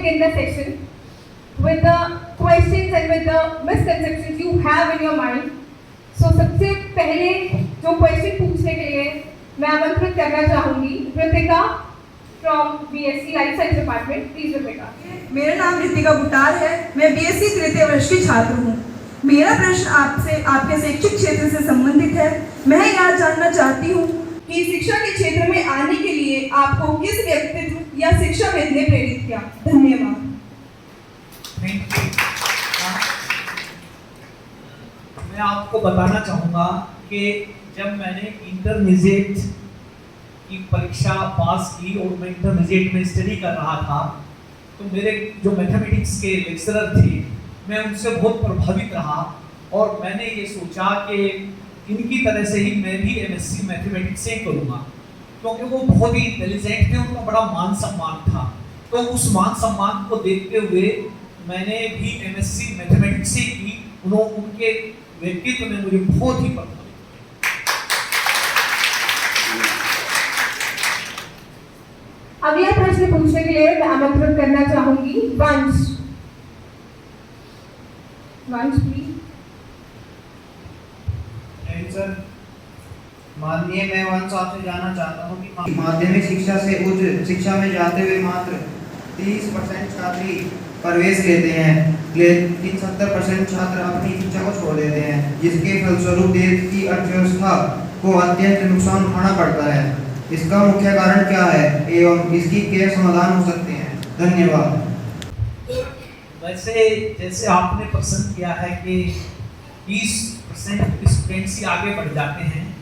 begin the session with the questions and with the misconceptions you have in your mind. So सबसे पहले जो question पूछने के लिए मैं आमंत्रित करना चाहूंगी Ritika from BSc Life Science Department. Please Ritika. मेरा नाम रितिका बुटार है। मैं BSc तृतीय वर्ष की छात्र हूँ। मेरा प्रश्न आपसे आपके शैक्षिक क्षेत्र से संबंधित है। मैं यह जानना चाहती हूँ कि शिक्षा के क्षेत्र में आने के लिए आपको किस व्यक्तित्व या शिक्षाविद ने प्रेरित किया? धन्यवाद। मैं आपको बताना चाहूँगा कि जब मैंने इंटरमीडिएट की परीक्षा पास की और मैं इंटरमीडिएट में स्टडी कर रहा था, तो मेरे जो मैथमेटिक्स के लेक्चरर थे, मैं उनसे बहुत प्रभावित रहा और मैंने ये सोचा कि इनकी तरह से ही मैं भी MSc मैथमेटिक्स से करूँगा, क्योंकि वो बहुत ही इंटेलिजेंट थे, उनका बड़ा मान सम्मान था। तो उस मान सम्मान को देखते हुए मैंने भी MSc मैथमेटिक्स से की। उनके व्यक्तित्व में मुझे बहुत ही प्रभावित। अगला प्रश्न पूछने के लिए मैं आमंत्रित करना चाहूंगी वंश प्लीज। माननीय, मैं वंश आपसे जानना चाहता हूँ कि माध्यमिक शिक्षा से उच्च शिक्षा में जाते हुए मात्र 30% छात्र ही प्रवेश लेते हैं, लेकिन 70% छात्र अपनी शिक्षा को छोड़ देते हैं, जिसके फलस्वरूप देश की अर्थव्यवस्था को अत्यंत नुकसान उठाना पड़ता है। इसका मुख्य कारण क्या है एवं इसकी क्या समाधान हो सकते हैं? धन्यवाद। वैसे जैसे आपने प्रश्न किया है कि 20% स्टूडेंट्स ही आगे बढ़ जाते हैं,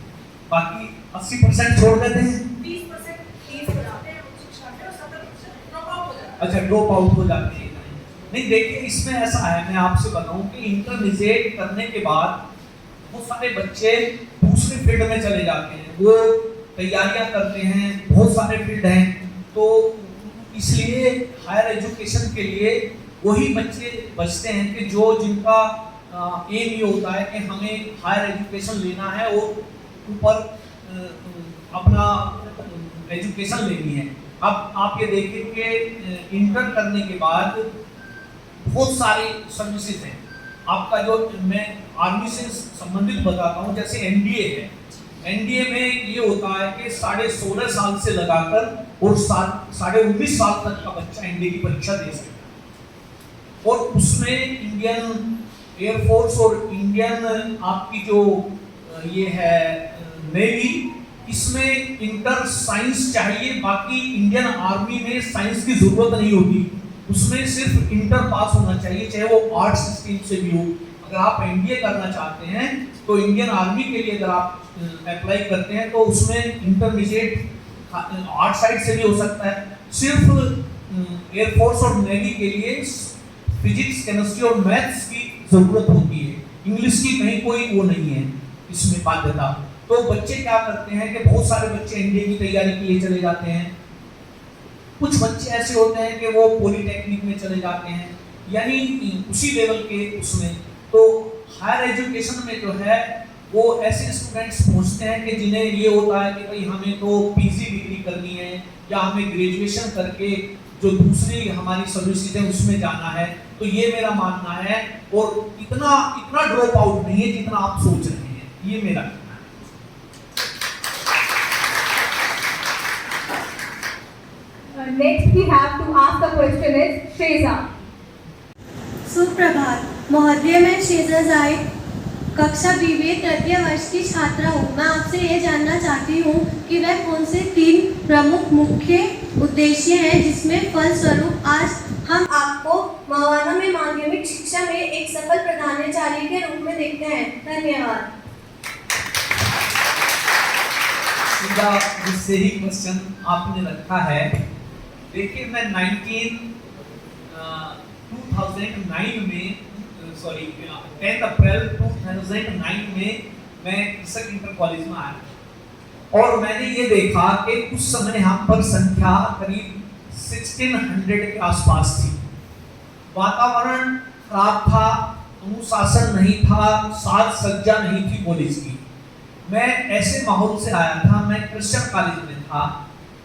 बाकी 80% छोड़ देते हैं। 20% बढ़ाते हैं और 70% ड्रॉप आउट हो जाते हैं। नहीं, देखिए इसमें ऐसा है, मैं आपसे बताऊं कि इंटरमीडिएट करने के बाद बहुत सारे बच्चे दूसरे फील्ड में चले जाते हैं, वो तैयारियां करते हैं, बहुत सारे फील्ड हैं, तो इसलिए हायर एजुकेशन के लिए वही बच्चे बचते हैं कि जो जिनका एम ये होता है कि हमें हायर एजुकेशन लेना है और ऊपर अपना एजुकेशन लेनी है। अब आप ये देखिए कि इंटर करने के बाद बहुत सारे सर्विसेज हैं। आपका जो मैं आर्मी से संबंधित बताता हूँ, जैसे एनडीए है। एनडीए में ये होता है कि 16.5 साल से लगाकर और 19.5 साल तक का बच्चा एनडीए की परीक्षा दे सकता है, और उसमें इंडियन एयरफोर्स और इंडियन आपकी जो ये है नेवी, इसमें इंटर साइंस चाहिए। बाकी इंडियन आर्मी में साइंस की जरूरत नहीं होती, उसमें सिर्फ इंटर पास होना चाहिए, चाहे वो आर्ट्स स्ट्रीम से भी हो। अगर आप एनडीए करना चाहते हैं तो इंडियन आर्मी के लिए अगर आप अप्लाई करते हैं तो उसमें इंटरमीडिएट आर्ट साइड से भी हो सकता है। सिर्फ एयरफोर्स और नेवी के लिए फिजिक्स, केमिस्ट्री और मैथ्स की जरूरत होती है, इंग्लिश की कहीं कोई वो नहीं है इसमें बाध्यता। तो बच्चे क्या करते हैं कि बहुत सारे बच्चे एनडीए की तैयारी के लिए चले जाते हैं, कुछ बच्चे ऐसे होते हैं कि वो पॉलिटेक्निक में चले जाते हैं, यानी उसी लेवल के उसमें। तो हायर एजुकेशन में जो है वो ऐसे स्टूडेंट्स पहुंचते हैं कि जिन्हें ये होता है कि भाई हमें तो पीजी डिग्री करनी है या हमें ग्रेजुएशन करके जो दूसरी हमारी सर्विसेज है उसमें जाना है। तो ये मेरा मानना है, और इतना ड्रॉप आउट नहीं है जितना आप सोच रहे हैं, ये मेरा कहना है। Next we have to ask the question is Sheza. सुप्रभात महोदय, मैं शेजा जाहिद कक्षा बीवे तृतीय वर्ष की छात्रा हूँ। मैं आपसे ये जानना चाहती हूँ कि वह कौन से 3 प्रमुख मुख्य उद्देश्य हैं जिसमें फलस्वरूप आज हम आपको मवाना में माध्यमिक शिक्षा में एक सफल प्रधानाचार्य के रूप में देखते हैं। धन्यवाद। सीधा जिससे ही क्वेश्चन आपने रखा है, देखिए मैं 2009 में 10 अप्रैल 2009 में मैं कृषक इंटर कॉलेज में आया और मैंने ये देखा कि उस समय यहाँ पर संख्या करीब 1600 के आसपास थी। वातावरण खराब था, अनुशासन नहीं था, साज सज्जा नहीं थी कॉलेज की। मैं ऐसे माहौल से आया था, मैं कृषक कॉलेज में था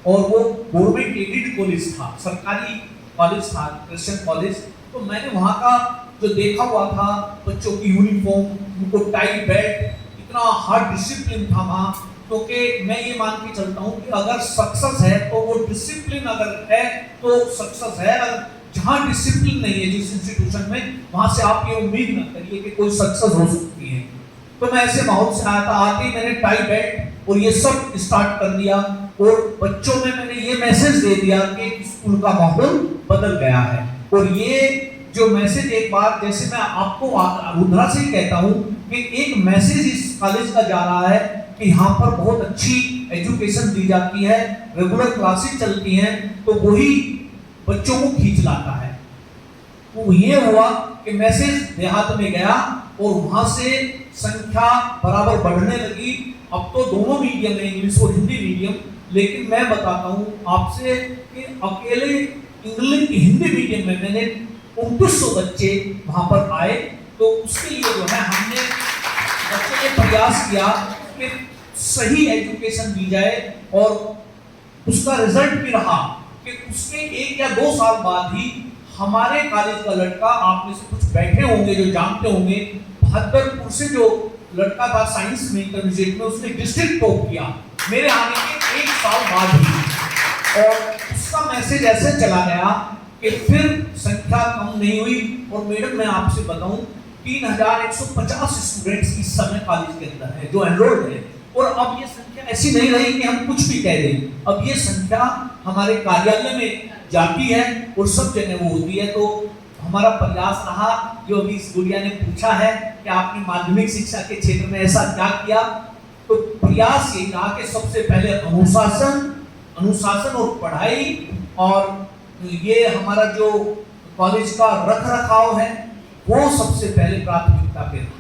और वो गवर्नमेंट एडेड कॉलेज था, सरकारी कॉलेज था, क्रिश्चियन कॉलेज। तो मैंने वहाँ का जो देखा हुआ था, बच्चों की यूनिफॉर्म, उनको टाई बेल्ट, इतना हार्ड डिसिप्लिन था वहाँ। क्योंकि मैं ये मान के चलता हूँ कि अगर सक्सेस है तो वो डिसिप्लिन अगर है तो सक्सेस है। अगर जहाँ डिसिप्लिन नहीं है जिस इंस्टीट्यूशन में, वहाँ से आप ये उम्मीद ना करिए कि कोई सक्सेस हो सकती है। तो मैं ऐसे माहौल से आया था, आते ही मैंने टाई बेल्ट और ये सब स्टार्ट कर दिया और बच्चों में मैंने ये मैसेज दे दिया कि स्कूल का माहौल बदल गया है। और ये जो मैसेज एक बार, जैसे मैं आपको उधरा से ही कहता हूँ कि एक मैसेज इस कॉलेज का जा रहा है कि यहाँ पर बहुत अच्छी एजुकेशन दी जाती है, रेगुलर क्लासेस चलती हैं, तो वही बच्चों को खींच लाता है। तो ये हुआ कि मैसेज देहात में गया और वहां से संख्या बराबर बढ़ने लगी। अब तो दोनों मीडियम है, इंग्लिश और हिंदी मीडियम। लेकिन मैं बताता हूँ आपसे कि अकेले इंग्लिश हिंदी मीडियम में मैंने 2900 बच्चे वहां पर आए। तो उसके लिए जो है हमने बच्चों ने प्रयास किया कि सही एजुकेशन दी जाए और उसका रिजल्ट भी रहा कि उसके 1 या 2 साल बाद ही हमारे कॉलेज का लड़का, आप में से कुछ बैठे होंगे जो जानते होंगे, बहादुरपुर से जो लड़का था साइंस में इंटरमीडिएट में, उसने डिस्ट्रिक्ट टॉप किया मेरे आने के 1 साल बाद ही। और उसका मैसेज ऐसे चला गया कि फिर संख्या कम नहीं हुई। और मैडम मैं आपसे बताऊं, 3150 स्टूडेंट्स इस समय कॉलेज के अंदर है जो एनरोल्ड है। और अब ये संख्या ऐसी नहीं रही कि हम कुछ भी कह दें, अब ये संख्या हमारे कार्यालय में जाती है और सब जगह वो होती है। तो हमारा प्रयास रहा, जो अभी इस गुड़िया ने पूछा है कि आपने माध्यमिक शिक्षा के क्षेत्र में ऐसा क्या किया, तो प्रयास यही रहा कि सबसे पहले अनुशासन और पढ़ाई, और ये हमारा जो कॉलेज का रख रखाव है वो सबसे पहले प्राथमिकता पे रहा।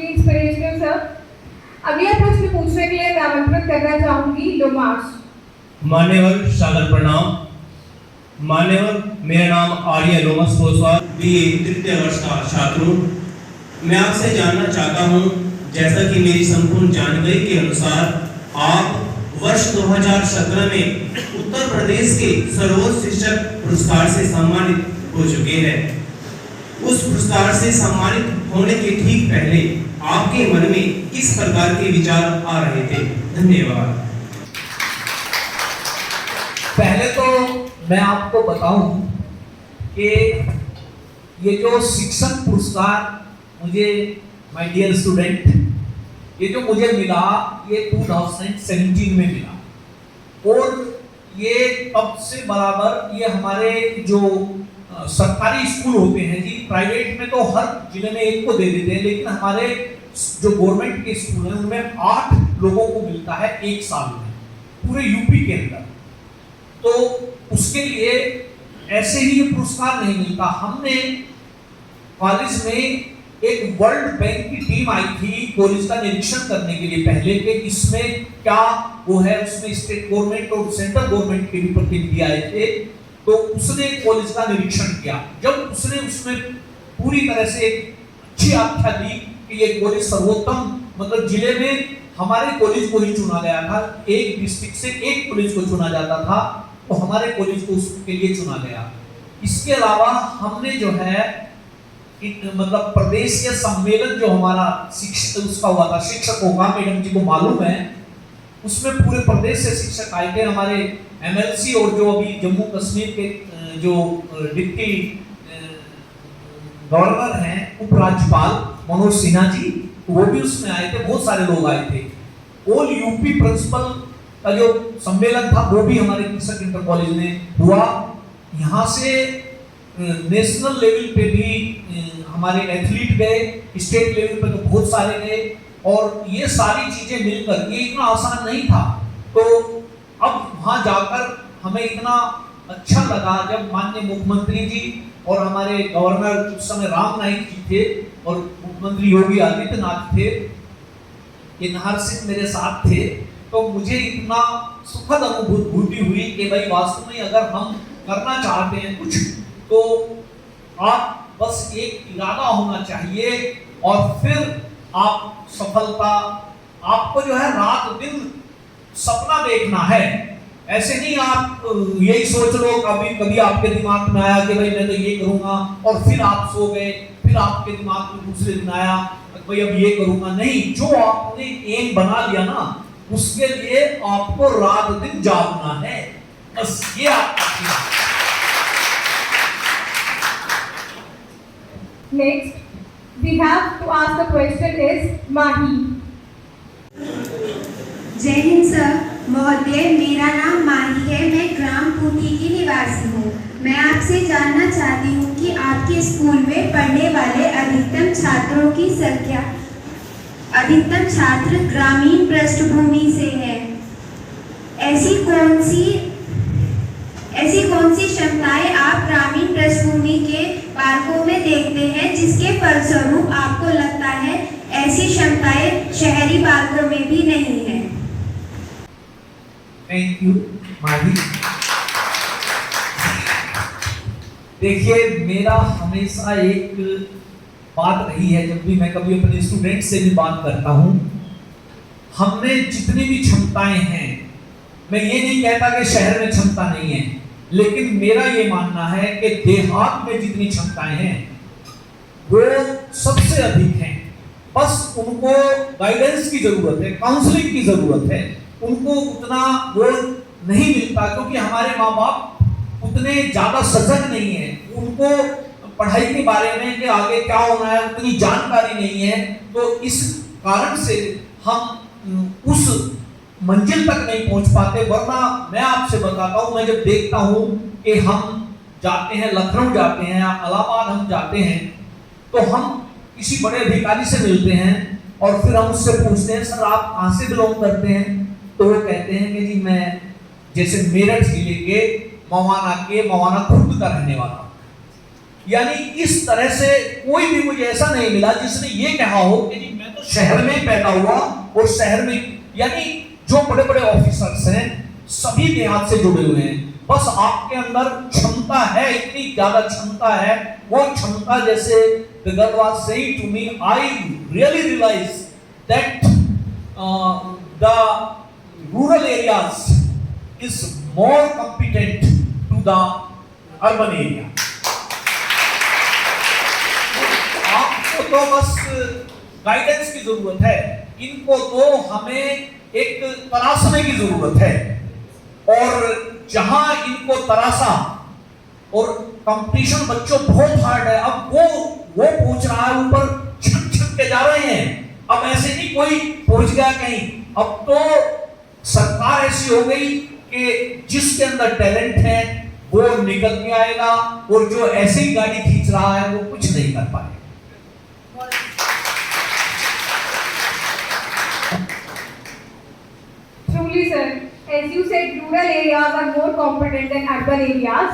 Inspirational sir. अगला प्रश्न पूछने के लिए मैं आमंत्रित करना चाहूंगी लोमास। मान्यवर सागर प्रणाम। मान्यवर, मेरा नाम आर्य लोमस कोसवाल, बीए तृतीय वर्ष का छात्र हूँ। मैं आपसे जानना चाहता हूँ, जैसा कि मेरी संपूर्ण जानकारी के अनुसार आप वर्ष 2017 में उत्तर प्रदेश के सर्वोच्च शिक्षक पुरस्कार से सम्मानित हो चुके हैं। उस पुरस्कार से सम्मानित होने के ठीक पहले आपके मन में किस प्रकार के विचार आ रहे थे? धन्यवाद। पहले तो मैं आपको बताऊं कि ये जो शिक्षक पुरस्कार मुझे, माय डियर स्टूडेंट, ये जो मुझे मिला ये 2017 में मिला। और ये तब से बराबर ये हमारे जो सरकारी स्कूल होते हैं जी, प्राइवेट में तो हर जिले में एक को दे देते हैं, लेकिन हमारे जो गवर्नमेंट के स्कूल हैं उनमें 8 लोगों को मिलता है 1 साल में, पूरे यूपी के अंदर। तो उसके लिए ऐसे ही ये पुरस्कार नहीं मिलता। हमने कॉलेज में एक वर्ल्ड बैंक की टीम आई थी कॉलेज का निरीक्षण करने के लिए पहले कि इसमें क्या वो है। उसमें स्टेट गवर्नमेंट और सेंट्रल गवर्नमेंट के भी प्रतिनिधि आए थे। तो उसने कॉलेज का निरीक्षण किया। जब उसने उसमें पूरी तरह से अच्छी आख्या दी कि ये कॉलेज सर्वोत्तम, मतलब जिले में हमारे कॉलेज को ही चुना गया था, एक डिस्ट्रिक्ट से एक कॉलेज को चुना जाता था, तो हमारे कॉलेज को उसके लिए चुना गया। इसके अलावा हमने जो है मतलब प्रदेशीय सम्मेलन जो हमारा शिक्षक उसका हुआ था, शिक्षकों का, मैडम जी को मालूम है, उसमें पूरे प्रदेश से शिक्षक आए थे। हमारे एमएलसी और जो अभी जम्मू कश्मीर के जो डिप्टी गवर्नर हैं, उपराज्यपाल मनोज सिन्हा जी, वो भी उसमें आए थे। बहुत सारे लोग आए थे। ऑल यूपी प्रिंसिपल का जो सम्मेलन था वो भी हमारे कृषक इंटर कॉलेज में हुआ। यहाँ से नेशनल लेवल पे भी हमारे एथलीट गए, स्टेट लेवल पे तो बहुत सारे गए। और ये सारी चीजें मिलकर, ये इतना आसान नहीं था। तो अब वहाँ जाकर हमें इतना अच्छा लगा जब माननीय मुख्यमंत्री जी और हमारे गवर्नर उस समय राम नाईक जी थे और मुख्यमंत्री योगी आदित्यनाथ थे, ये नाहर सिंह मेरे साथ थे। तो मुझे इतना सुखद अनुभूति हुई कि भाई वास्तव में अगर हम करना चाहते हैं कुछ, तो आप बस एक इरादा होना चाहिए और फिर आप सफलता, आपको जो है रात दिन सपना देखना है। ऐसे नहीं आप यही सोच लो, कभी कभी आपके दिमाग में आया कि भाई मैं तो ये करूंगा, और फिर आप सो गए, फिर आपके दिमाग में दूसरे दिन आया भाई अब ये करूंगा। नहीं, जो आपने एम बना लिया ना, उसके लिए आपको रात दिन जागना है, बस ये आपका। Next, we have to ask the question is Mahi. जय हिंद सर। महोदय, मेरा नाम माही है, मैं ग्राम पूठी की निवासी हूँ। मैं आपसे जानना चाहती हूँ कि आपके स्कूल में पढ़ने वाले अधिकतम छात्रों की संख्या, अधिकतम छात्र ग्रामीण पृष्ठभूमि से हैं। ऐसी कौन सी क्षमताएं आप ग्रामीण पृष्ठभूमि के बालकों में देखते हैं जिसके फलस्वरूप आपको लगता है ऐसी क्षमताएं शहरी बालकों में भी नहीं है? थैंक यू माही। देखिए, मेरा हमेशा एक बात रही है, जब भी मैं कभी अपने स्टूडेंट से भी बात करता हूं, हमने जितनी भी क्षमताएं हैं, मैं ये नहीं कहता कि शहर में क्षमता नहीं है, लेकिन मेरा ये मानना है कि देहात में जितनी क्षमताएं हैं वो सबसे अधिक हैं। बस उनको गाइडेंस की जरूरत है, काउंसलिंग की जरूरत है। उनको उतना वो नहीं मिलता क्योंकि हमारे माँ बाप उतने ज्यादा सजग नहीं है, उनको पढ़ाई के बारे में कि आगे क्या होना है उतनी जानकारी नहीं है। तो इस कारण से हम उस मंजिल तक नहीं पहुंच पाते। वरना मैं आपसे बताता हूं, मैं जब देखता हूं कि हम जाते हैं, लखनऊ जाते हैं या इलाहाबाद हम जाते हैं, तो हम किसी बड़े अधिकारी से मिलते हैं और फिर हम उससे पूछते हैं, सर आप कहाँ से बिलोंग करते हैं? तो वो कहते हैं कि जी मैं जैसे मेरठ जिले के मवाना खुर्द का रहने वाला हूं। यानी इस तरह से कोई भी मुझे ऐसा नहीं मिला जिसने ये कहा हो कि जी मैं तो शहर में पैदा हुआ और शहर में, यानी जो बड़े बड़े ऑफिसर्स हैं सभी देहात से जुड़े हुए हैं। बस आपके अंदर क्षमता है, इतनी ज्यादा क्षमता है, वो क्षमता जैसे the girl was saying to me, I really realize that the rural areas is more competent to the urban area. आपको तो बस गाइडेंस की जरूरत है, इनको तो हमें एक तराशने की जरूरत है। और जहां इनको तराशा, और कंपटीशन बच्चों बहुत हार्ड है, अब वो पहुंच रहा है ऊपर, छक छक के जा रहे हैं। अब ऐसे नहीं कोई पहुंच गया कहीं, अब तो सरकार ऐसी हो गई कि जिसके अंदर टैलेंट है वो निकल के आएगा, और जो ऐसे ही गाड़ी खींच रहा है वो कुछ नहीं कर पाएगा। Truly, sir, as you said, rural areas are more competent than urban areas.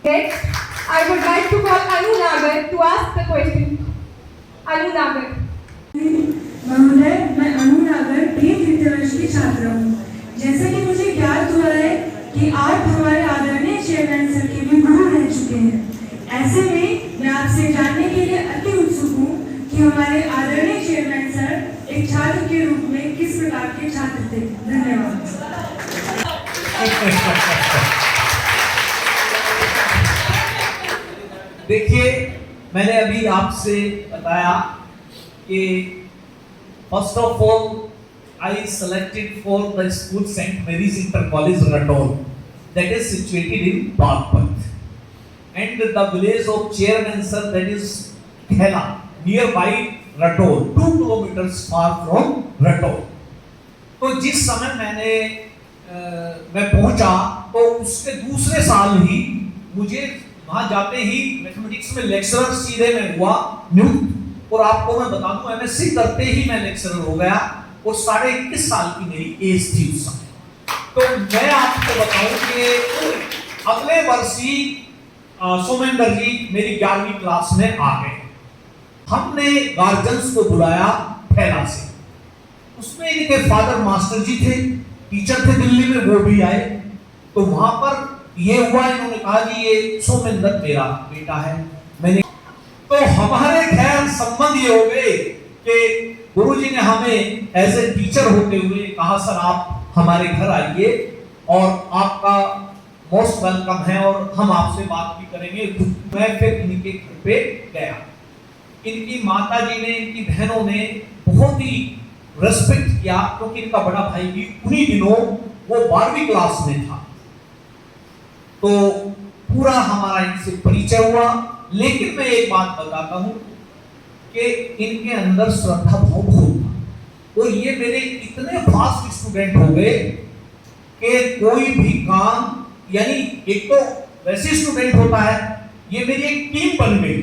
Next, I would like to call Anu Nagar to ask the question. Anu Nagar. महोदय, मैं अनु नागर तृतीय वर्ष की छात्र हूँ। जैसा कि मुझे ज्ञात हुआ है कि आप हमारे आदरणीय चेयरमैन सर के भी गुरु रह चुके हैं। ऐसे में मैं आपसे जानने के लिए अति उत्सुक हूँ कि हमारे आदरणीय चेयरमैन सर एक छात्र के रूप में किस प्रकार के छात्र थे। धन्यवाद। देखिए, मैंने अभी आपसे बताया कि first of all I selected for the school St. Mary's Inter College Ratol, that is situated in Bagpat, and the village of Chairman Sir, that is Khela, nearby Ratol, 2 kilometers far from Ratol. तो जिस समय मैं पहुंचा तो उसके दूसरे साल ही मुझे वहां जाते ही मैथमेटिक्स में लेक्चरर सीधे में हुआ नियुक्त। और आपको मैं बता दूं, एमएससी करते ही मैं लेक्चरर हो गया और 21.5 साल की मेरी एज थी उस समय। तो मैं आपको बताऊं कि अगले वर्ष ही सोमेंद्र जी मेरी 11वीं क्लास में आ गए। हमने गार्जियंस को बुलाया फैला से, उसमें इनके फादर मास्टर जी थे, टीचर थे दिल्ली में, वो भी आए। तो वहां पर ये हुआ, इन्होंने कहा जी ये सोमेंद्र मेरा बेटा है। मैंने तो हमारे खैर संबंध ये हो गए कि गुरुजी ने हमें एज ए टीचर होते हुए कहा, सर आप हमारे घर आइए और आपका मोस्ट वेलकम है और हम आपसे बात भी करेंगे। मैं फिर इनके घर पे गया। इनकी माता जी ने, इनकी बहनों ने बहुत ही रेस्पेक्ट किया, क्योंकि इनका बड़ा भाई भी उन्हीं दिनों वो 12वीं क्लास में था। तो पूरा हमारा इनसे परिचय हुआ। लेकिन मैं एक बात बताता हूं कि इनके अंदर श्रद्धा भाव बहुत था और ये मेरे इतने फास्ट स्टूडेंट हो गए कि कोई भी काम, यानी एक तो वैसे स्टूडेंट होता है, ये मेरी एक टीम बन गई।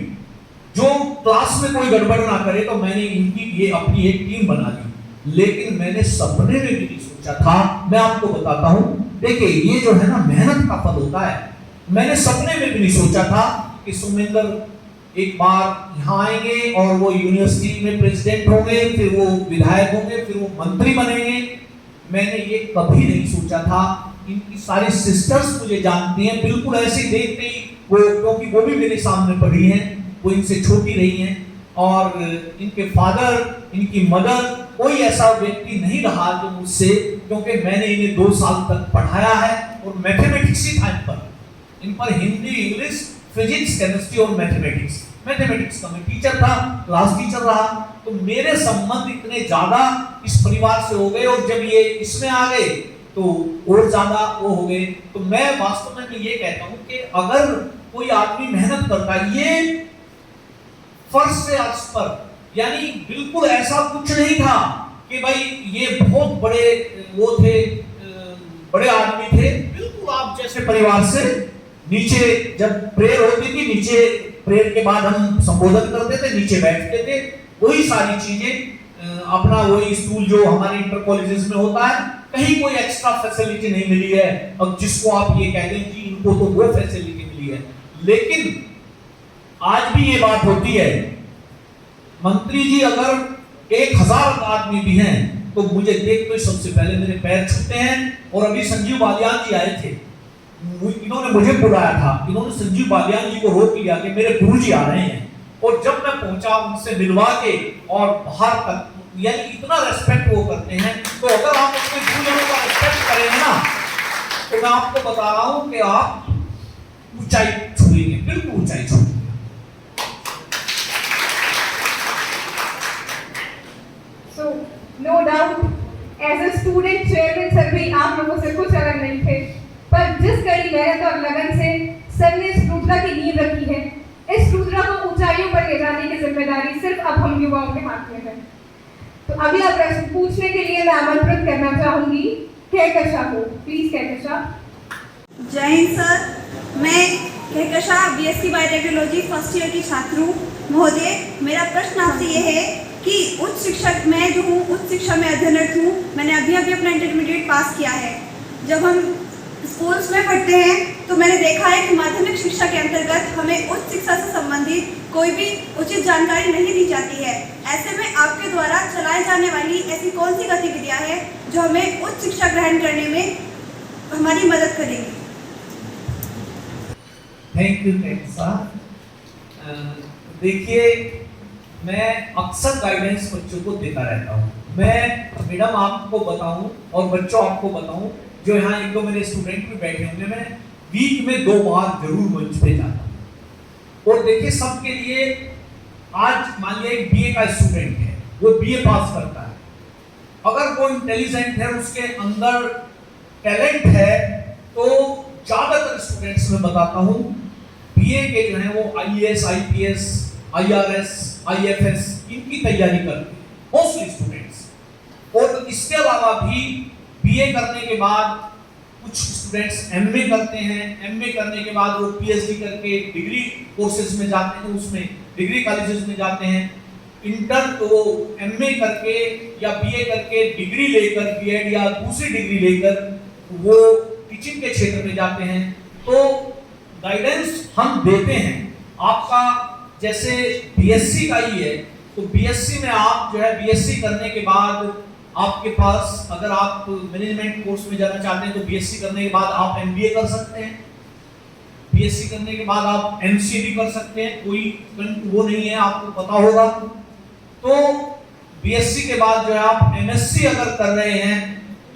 जो क्लास में कोई गड़बड़ ना करे तो मैंने इनकी ये अपनी एक टीम बना ली। लेकिन मैंने सपने में भी नहीं सोचा था, मैं आपको बताता हूं, देखिए ये जो है ना मेहनत का फल होता है। मैंने सपने में भी नहीं सोचा था कि सुमेंद्र एक बार यहाँ आएंगे और वो यूनिवर्सिटी में प्रेसिडेंट होंगे, फिर वो विधायक होंगे, फिर वो मंत्री बनेंगे। मैंने ये कभी नहीं सोचा था। इनकी सारी सिस्टर्स मुझे जानती हैं, बिल्कुल ऐसे देखते ही वो, क्योंकि वो भी मेरे सामने पढ़ी हैं, वो इनसे छोटी रही हैं। और इनके फादर, इनकी मदर, कोई ऐसा व्यक्ति नहीं रहा जो मुझसे, क्योंकि मैंने इन्हें 2 साल तक पढ़ाया है और मैथमेटिक्स ही था इन पर हिंदी, इंग्लिश, फिजिक्स, केमिस्ट्री और मैथमेटिक्स का मैं टीचर था, क्लास टीचर रहा। तो मेरे संबंध इतने ज्यादा इस परिवार से हो गए और जब ये इसमें आ गए तो और ज्यादा वो हो गए। तो मैं वास्तव में ये कहता हूं कि अगर कोई आदमी मेहनत करता है, ये फर्श से अर्श पर, यानी बिल्कुल ऐसा कुछ नहीं था कि भाई ये बहुत बड़े वो थे, बड़े आदमी थे। बिल्कुल आप जैसे परिवार से नीचे, जब प्रेयर होती थी, नीचे प्रेयर के बाद हम संबोधन करते थे, नीचे बैठते थे, वही सारी चीजें, अपना वही स्कूल जो हमारे इंटर कॉलेजेस में होता है। कहीं कोई एक्स्ट्रा फैसिलिटी नहीं मिली है। अब जिसको आप ये कह दें कि इनको तो वो फैसिलिटी मिली है, लेकिन आज भी ये बात होती है, मंत्री जी अगर 1000 आदमी भी हैं तो मुझे देख तो सबसे पहले मेरे पैर छूते हैं। और अभी संजीव बालियान जी आए थे, इन्होंने मुझे बुलाया था, इन्होंने संजीव बालियान जी को रोक लिया कि मेरे गुरुजी आ रहे हैं। और जब मैं पहुंचा उनसे मिलवा के और बाहर तक, यानी इतना रेस्पेक्ट वो करते हैं। तो अगर आप अपने गुरुजनों का रेस्पेक्ट करेंगे ना, तो मैं आपको बता रहा हूं कि आप ऊंचाई छुएंगे, बिल्कुल ऊंचाई छुएंगे। So no doubt, as a student chairman sir भी आप लोगों से कुछ अलग नहीं थे, पर जिस कड़ी मेहनत और लगन से सर ने इस रुद्रा की नींव रखी है, इस रुद्रा को ऊंचाइयों पर ले जाने की जिम्मेदारी सिर्फ अब हम युवाओं के हाथ में है। तो अगला प्रश्न पूछने के लिए मैं आमंत्रित करना चाहूंगी कहकशा को। प्लीज कहकशा। जय हिंद सर, मैं Kahkasha BSc biotechnology first year की छात्र हूँ। महोदय, मेरा प्रश्न आपसे ये है कि उच्च शिक्षक, मैं जो हूँ उच्च शिक्षा में अध्ययनरत हूँ। मैंने अभी अपना इंटरमीडिएट पास किया है। जब हम स्कूल्स में पढ़ते हैं तो मैंने देखा है कि माध्यमिक शिक्षा के अंतर्गत हमें उच्च शिक्षा से संबंधित कोई भी उचित जानकारी नहीं दी जाती है। ऐसे में आपके द्वारा चलाए जाने वाली ऐसी कौन सी गतिविधियाँ हैं जो हमें उच्च शिक्षा ग्रहण करने में हमारी मदद करेगी? Thank you Kahkasha. देखिए, मैं अक्सर गाइडेंस बच्चों को देता रहता हूँ। मैं मैडम आपको बताऊं और बच्चों आपको बताऊं, जो यहाँ 1-2 मेरे स्टूडेंट भी बैठे होंगे, मैं वीक में 2 बार जरूर मंच पे जाता हूँ। और देखिए, सबके लिए, आज मान लिया एक बीए का स्टूडेंट है, वो बीए पास करता है, अगर वो इंटेलिजेंट है, उसके अंदर टैलेंट है, तो ज्यादातर स्टूडेंट्स में बताता हूँ बीए के जो है वो आईएएस, आईपीएस, आईआरएस, आईएफएस इनकी तैयारी करते हैं मोस्टली स्टूडेंट्स। और इसके अलावा भी बीए करने के बाद कुछ स्टूडेंट्स एमए करते हैं। एमए करने के बाद वो पीएचडी करके डिग्री कोर्सेज में जाते हैं, उसमें डिग्री कॉलेजेस में जाते हैं। इंटर तो वो एमए करके या बीए करके डिग्री लेकर, बीएड या दूसरी डिग्री लेकर वो टीचिंग के क्षेत्र में जाते हैं। तो गाइडेंस हम देते हैं। आपका जैसे बीएससी का ही है, तो बीएससी में आप जो है बीएससी करने के बाद आपके पास, अगर आप मैनेजमेंट कोर्स में जाना चाहते हैं तो बीएससी करने के बाद आप एमबीए कर सकते हैं। बीएससी करने के बाद आप एमसीए भी कर सकते हैं, कोई वो नहीं है, आपको पता होगा। तो बीएससी के बाद जो है आप एमएससी अगर कर रहे हैं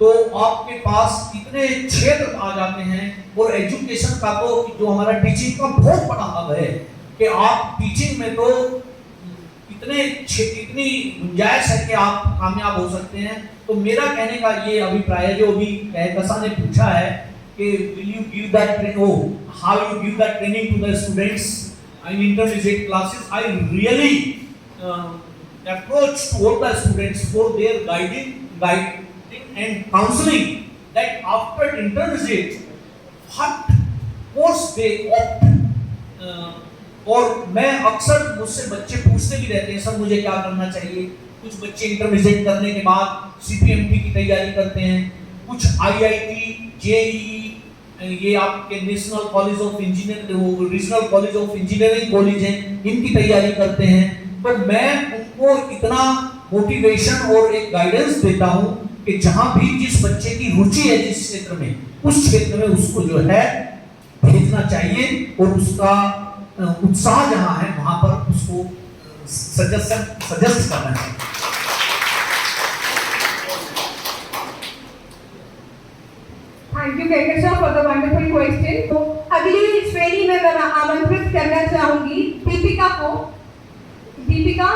तो आपके पास इतने क्षेत्र आ जाते हैं, और एजुकेशन का तो जो हमारा टीचिंग का बहुत बड़ा हब है कि आप टीचिंग में तो इतनी गुंजाइश है कि आप कामयाब हो सकते हैं। तो मेरा कहने का ये अभिप्राय है, जो अभी कहकशा ने पूछा है कि will you give that how you give that training to the students in intermediate classes, I really approach to all the students for their guiding and counseling that after intermediate what course they opt, और मैं अक्सर मुझसे बच्चे पूछते भी रहते हैं, sir मुझे क्या करना चाहिए। कुछ बच्चे इंटरमीडिएट करने के बाद सीपीएमटी की तैयारी करते हैं, कुछ आईआईटी, जेईई, ये आपके national college of engineering, regional college of engineering college हैं, इनकी तैयारी करते हैं। तो मैं उनको इतना मोटिवेशन और एक गाइडेंस देता हूं कि जहां भी जिस बच्चे की रुचि है जिस क्षेत्र में, उस क्षेत्र में उसको जो है भेजना चाहिए, और उसका उत्साह जहां है वहां पर उसको सजेस्ट करना चाहिए। Thank you Kahkasha for the wonderful question. तो अगली श्रेणी में मैं आमंत्रित करना चाहूंगी दीपिका को। दीपिका।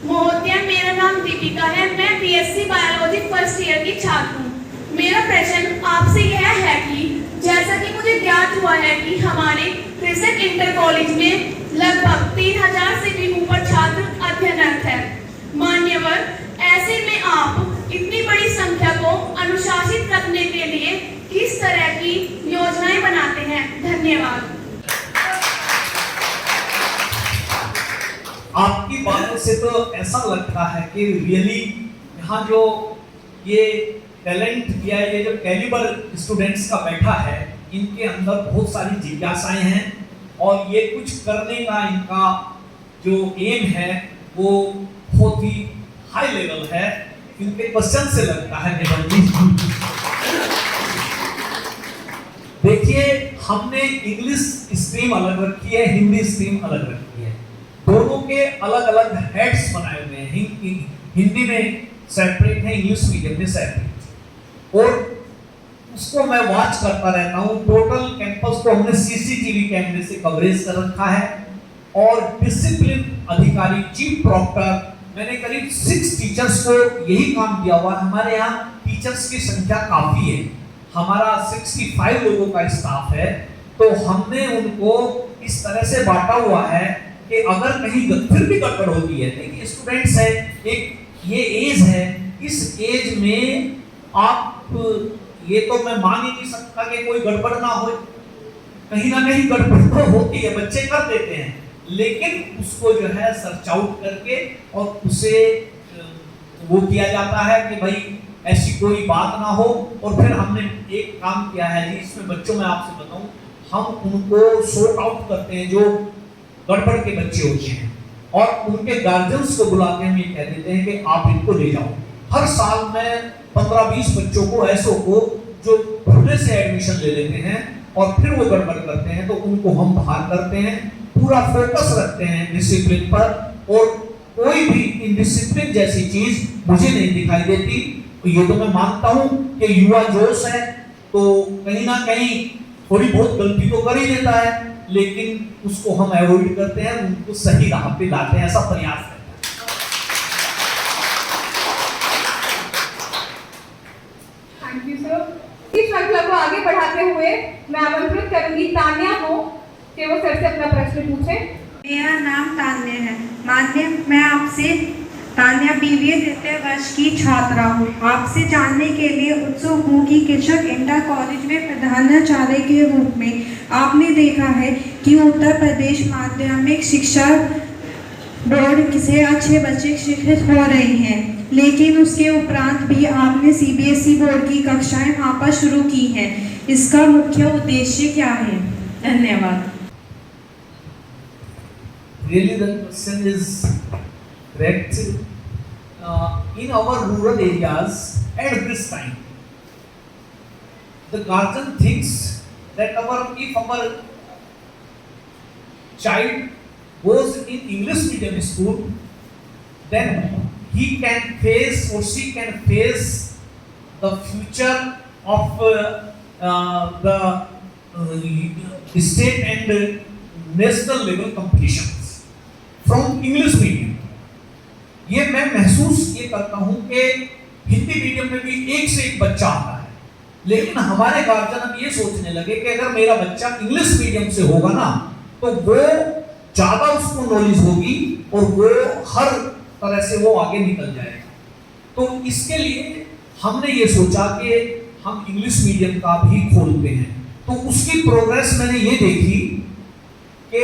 महोदय, मेरा नाम दीपिका है। मैं बीएससी बायोलॉजी फर्स्ट ईयर की छात्र हूँ। मेरा प्रश्न आपसे यह है कि जैसा कि मुझे ज्ञात हुआ है कि हमारे कृषक इंटर कॉलेज में लगभग 3000 से भी ऊपर छात्र अध्ययनरत है। मान्यवर, ऐसे में आप इतनी बड़ी संख्या को अनुशासित रखने के लिए किस तरह की योजनाएं बनाते हैं? धन्यवाद। आपकी बातों से तो ऐसा लगता है कि रियली यहाँ जो ये टैलेंट या ये जो कैलिबर स्टूडेंट्स का बैठा है, इनके अंदर बहुत सारी जिज्ञासाएं हैं, और ये कुछ करने का इनका जो एम है वो बहुत ही हाई लेवल है। इनके क्वेश्चन से लगता है निबल जी। देखिए, हमने इंग्लिश स्ट्रीम अलग रखी है, हिंदी स्ट्रीम अलग रखी है, दोनों के अलग अलग हेड्स बनाए हुए हैं। हिंदी में सेपरेट है, इंग्लिश मीडियम में सेपरेट, और उसको मैं वॉच करता रहता हूँ। टोटल कैंपस को हमने सीसीटीवी कैमरे से कवरेज कर रखा है, और डिसिप्लिन अधिकारी चीफ प्रॉक्टर, मैंने करीब 6 टीचर्स को यही काम दिया हुआ है। हमारे यहाँ टीचर्स की संख्या काफी है, हमारा 65 लोगों का स्टाफ है। तो हमने उनको इस तरह से बांटा हुआ है कि अगर कहीं फिर भी गड़बड़ होती है, देखिए स्टूडेंट्स है, एक ये एज है, इस एज में आप ये तो मैं मान ही नहीं सकता कि कोई गड़बड़ ना हो, कहीं ना कहीं गड़बड़ तो होती है, बच्चे कर देते हैं, लेकिन उसको जो है सर्च आउट करके और उसे वो किया जाता है कि भाई ऐसी कोई बात ना हो। और फिर हमने एक काम किया है जी, इसमें बच्चों में आपसे बताऊं, हम उनको सॉर्ट आउट करते हैं जो गड़बड़ के बच्चे होते हैं, और उनके गार्जियंस को बुला के हम ये कह देते हैं कि आप इनको ले जाओ। हर साल में 15-20 बच्चों को ऐसों को जो पहले से एडमिशन ले लेते हैं और फिर वो गड़बड़ करते हैं, तो उनको हम बाहर करते हैं, पूरा फोकस रखते हैं डिसिप्लिन पर, और कोई भी इनडिसिप्लिन जैसी चीज मुझे नहीं दिखाई देती। ये तो मैं मानता हूं कि युवा जोश है, तो कहीं ना कहीं थोड़ी बहुत गलती तो कर ही देता है, लेकिन उसको हम अवॉइड करते हैं, उनको सही राह पे लाते हैं, ऐसा प्रयास करते हैं। Thank you sir. इस श्रृंखला को आगे बढ़ाते हुए मैं आमंत्रित करूंगी तान्या को कि वो सर से अपना प्रश्न पूछे। मेरा नाम तान्या है। मान्य, मैं आपसे तान्या बीबीए तृतीय वर्ष की छात्रा हूँ। आपसे जानने के लिए उत्सुक हूँ कि कृषक इंटर कॉलेज में प्रधानाचार्य के रूप में आपने देखा है कि उत्तर प्रदेश माध्यमिक शिक्षा बोर्ड से अच्छे बच्चे शिक्षित हो रहे हैं, लेकिन उसके उपरांत भी आपने सीबीएसई बोर्ड की कक्षाएं वहाँ पर शुरू की हैं। इसका मुख्य उद्देश्य क्या है? धन्यवाद। Really, the question is correct. In our rural areas at this time, the guardian thinks that if our child goes in English medium school, then he can face or she can face the future of the state and national level competitions from English medium. ये मैं महसूस ये करता हूँ कि Hindi medium में भी एक से एक बच्चा आता है, लेकिन हमारे गार्जियन अब ये सोचने लगे कि अगर मेरा बच्चा इंग्लिश मीडियम से होगा ना तो वो ज्यादा उसको नॉलेज होगी और वो हर तरह से वो आगे निकल जाएगा। तो इसके लिए हमने ये सोचा कि हम इंग्लिश मीडियम का भी खोलते हैं। तो उसकी प्रोग्रेस मैंने ये देखी कि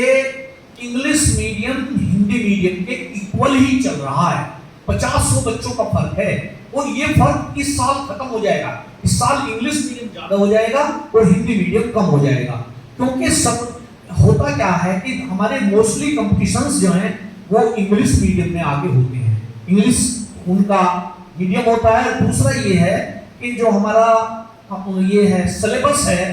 इंग्लिश मीडियम हिंदी मीडियम के इक्वल ही चल रहा है, 50-100 बच्चों का फर्क है और ये फर्क इस साल खत्म हो जाएगा। इस साल इंग्लिश मीडियम ज्यादा हो जाएगा और हिंदी मीडियम कम हो जाएगा, क्योंकि सब होता क्या है कि हमारे मोस्टली कंपटीशंस जो हैं वो इंग्लिश मीडियम में आगे होते हैं, इंग्लिश उनका मीडियम होता है। दूसरा ये है कि जो हमारा ये है सिलेबस है,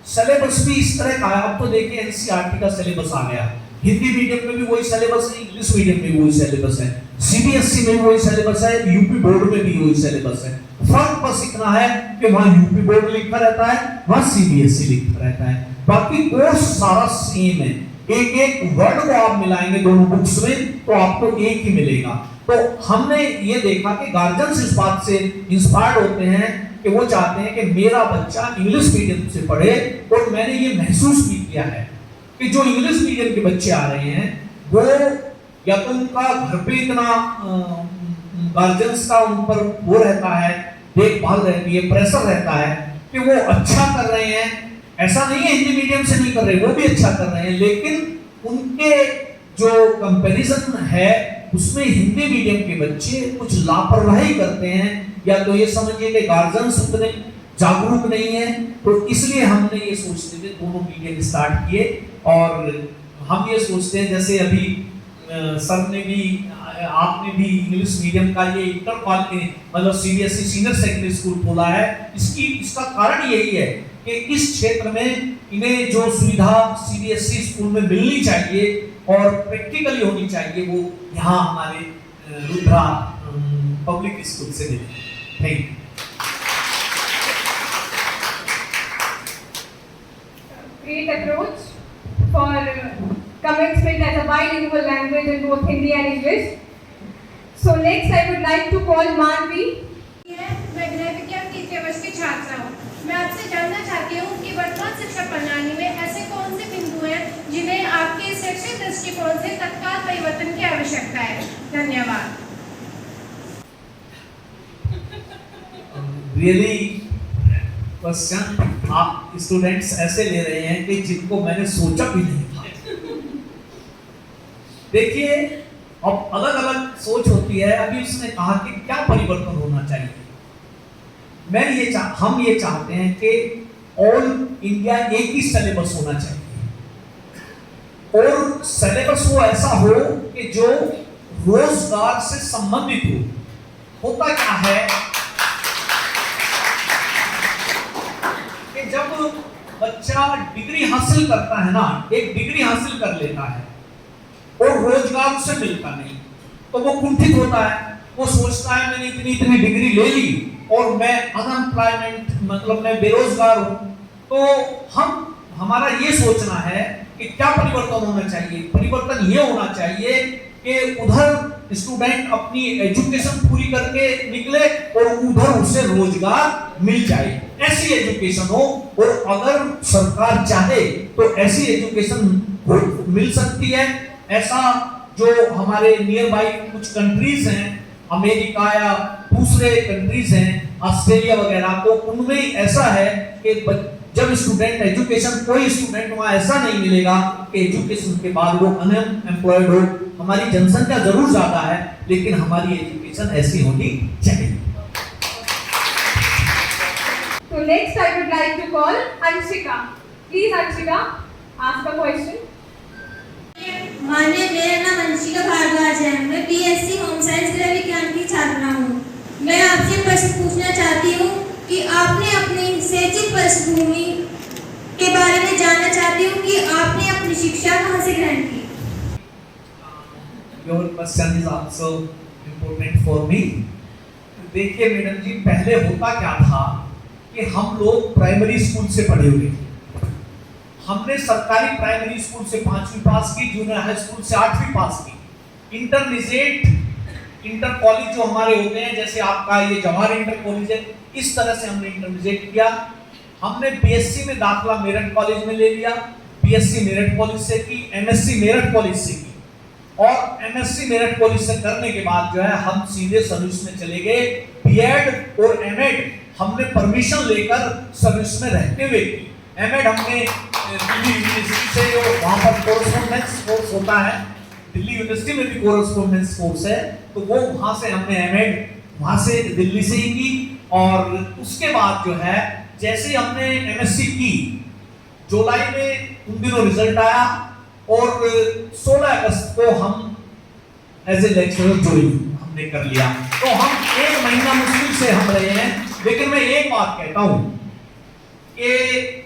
सिलेबस भी इस तरह का है। अब तो देखिए एनसीईआरटी का सिलेबस आ गया, हिंदी मीडियम में भी वही सिलेबस है, इंग्लिश मीडियम में भी वही सिलेबस है, सीबीएसई में भी वही सिलेबस है, यूपी बोर्ड में भी वही सिलेबस है। फर्क बस इतना है कि वहाँ यूपी बोर्ड लिखा रहता है, वहाँ सीबीएसई लिखा रहता है, बाकी कोर्स सारा सेम है। एक एक वर्ड को आप मिलाएंगे दोनों बुक्स में तो आपको एक ही मिलेगा। तो हमने ये देखा कि गार्जियंस इस बात से इंस्पायर्ड होते हैं कि वो चाहते हैं कि मेरा बच्चा इंग्लिश मीडियम से पढ़े। और मैंने ये महसूस भी किया है कि जो इंग्लिश मीडियम के बच्चे आ रहे हैं वो या तो उनका घर पे इतना गार्जियंस का उन पर वो रहता है, देखभाल रहती है, प्रेशर रहता है कि वो अच्छा कर रहे हैं। ऐसा नहीं है हिंदी मीडियम से नहीं कर रहे, वो भी अच्छा कर रहे हैं, लेकिन उनके जो कंपैरिजन है उसमें हिंदी मीडियम के बच्चे कुछ लापरवाही करते हैं, या तो ये समझिए कि गार्जियंस उतने जागरूक नहीं है। तो इसलिए हमने ये सोचते थे दोनों मीडियम स्टार्ट किए। और हम ये सोचते हैं जैसे अभी सर ने भी आपने भी इंग्लिश मीडियम का ये इंटर कॉलेज मतलब सीबीएसई सीनियर सेकेंडरी स्कूल खोला है, इसका कारण यही है कि इस क्षेत्र में इन्हें जो सुविधा सीबीएसई स्कूल में मिलनी चाहिए और प्रैक्टिकली होनी चाहिए वो यहाँ हमारे रुद्रा पब्लिक स्कूल से मिले। Thank you. Great approach for commencement as a bilingual language in both Hindi and English. So next I would like to call Manvi. मैं गृह विज्ञान तृतीय वर्ष की छात्रा हूँ। मैं आपसे जानना चाहती हूँ कि वर्तमान शिक्षा प्रणाली में ऐसे कौन से बिंदु हैं जिन्हें आपके शैक्षिक दृष्टिकोण से तत्काल परिवर्तन की आवश्यकता है। धन्यवाद। रियली क्वेश्चन आप स्टूडेंट्स ऐसे ले रहे हैं कि जिनको मैंने सोचा भी नहीं था। देखिए अब अलग अलग सोच होती है। अभी उसने कहा कि क्या परिवर्तन होना चाहिए। हम ये चाहते हैं कि ऑल इंडिया एक ही सिलेबस होना चाहिए और सिलेबस वो ऐसा हो कि जो रोजगार से संबंधित हो। होता क्या है कि जब बच्चा डिग्री हासिल करता है ना, एक डिग्री हासिल कर लेता है और रोजगार उसे मिलता नहीं तो वो कुंठित होता है। वो सोचता है मैंने इतनी डिग्री ले ली और मैं अनएम्प्लॉयमेंट मतलब मैं बेरोजगार हूं। तो हमारा ये सोचना है कि क्या परिवर्तन होना चाहिए। परिवर्तन ये होना चाहिए कि उधर स्टूडेंट अपनी एजुकेशन पूरी करके निकले और उधर उसे रोजगार मिल जाए, ऐसी एजुकेशन हो। और अगर सरकार चाहे तो ऐसी एजुकेशन मिल सकती है। ऐसा जो हमारे नियर बाई कुछ कंट्रीज हैं, अमेरिका या दूसरे कंट्रीज हैं, ऑस्ट्रेलिया वगैरह, तो उनमें ऐसा है कि जब स्टूडेंट एजुकेशन, कोई स्टूडेंट वहाँ ऐसा नहीं मिलेगा कि एजुकेशन के बाद वो अनएम्प्लॉयड हो। हमारी जनसंख्या जरूर ज्यादा है लेकिन हमारी एजुकेशन ऐसी होनी चाहिए। So next I would like to call Anshika. Please Anshika, ask a question. माननीय, मेरा नाम अंशिका भारद्वाज है। मैं बीएससी होम साइंस गृह विज्ञान की छात्रा हूँ। मैं आपसे प्रश्न पूछना चाहती हूँ कि आपने अपनी शैक्षिक पृष्ठभूमि के बारे में जानना चाहती हूँ कि आपने अपनी शिक्षा कहाँ से ग्रहण की। Your question is also important for me. देखिए मैडम जी, पहले होता क्या था कि हम लोग प्राइमरी स्कूल से पढ़े हुए थे। हमने सरकारी प्राइमरी स्कूल से 5वीं पास की, जूनियर हाई स्कूल से 8वीं पास की। इंटरमीडिएट इंटर कॉलेज जो हमारे होते हैं, जैसे आपका ये जवाहर इंटर कॉलेज है, इस तरह से हमने इंटरमीडिएट किया। हमने बीएससी में दाखिला मेरठ कॉलेज में ले लिया, बीएससी मेरठ कॉलेज से की, एमएससी मेरठ कॉलेज से की, और एमएससी मेरठ कॉलेज से करने के बाद जो है हम सीधे सर्विस में चले गए। बीएड और एमएड हमने परमिशन लेकर सर्विस में रहते हुए की। एमएड हमने दिल्ली यूनिवर्सिटी से, जो वहाँ पर कोरेस्पोंडेंस कोर्स होता है, दिल्ली यूनिवर्सिटी में भी कोरेस्पोंडेंस कोर्स है, तो वो वहाँ से हमने एमएड वहाँ से दिल्ली से ही की। और उसके बाद जो है जैसे हमने एमएससी की, जुलाई में उन दिनों रिजल्ट आया और 16 अगस्त को हम एज ए लेक्चरर ज्वाइन हमने कर लिया। तो हम 1 महीना मुश्किल से हम रहे हैं। लेकिन मैं एक बात कहता हूं कि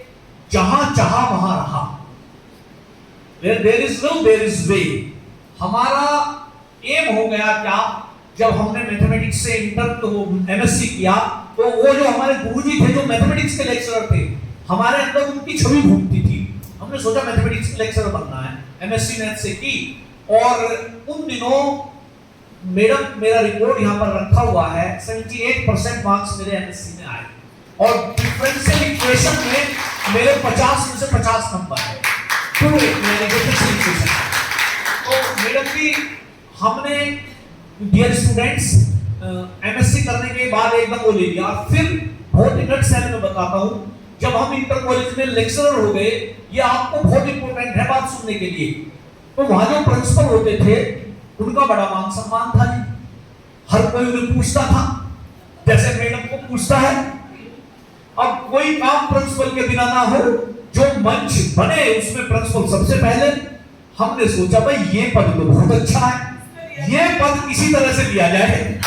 जहां चाहा वहां रहा, there is will there is way. हमारा एम हो गया क्या, जब हमने मैथमेटिक्स से इंटर तो एमएससी किया, तो वो जो हमारे गुरुजी थे, जो मैथमेटिक्स के लेक्चरर थे, हमारे अंदर उनकी छवि घूमती थी। हमने सोचा मैथमेटिक्स के लेक्चरर बनना है, एमएससी मैथ से की। और उन दिनों मेरा रिकॉर्ड यहाँ पर रखा हुआ है, 78% मार्क्स मेरे एमएससी में आए, और डिफरेंशियल इक्वेशन में मेरे 50 में से 50 नंबर है। तो मैडम जी, हमने डियर स्टूडेंट्स एमएससी करने के बाद एकदम वो ले लिया। फिर बहुत इंटरेस्ट से मैं बताता हूँ, जब हम इंटर कॉलेज में लेक्चरर हो गए, ये आपको बहुत इंपॉर्टेंट है बात सुनने के लिए, तो वहां जो प्रिंसिपल होते थे उनका बड़ा मान सम्मान था जी। हर कोई उन्हें पूछता था, जैसे मैडम को पूछता है। अब कोई काम प्रिंसिपल के बिना ना हो, जो मंच बने उसमें प्रिंसिपल सबसे पहले। हमने सोचा भाई ये पद तो बहुत अच्छा है, ये पद किसी तरह से लिया जाए।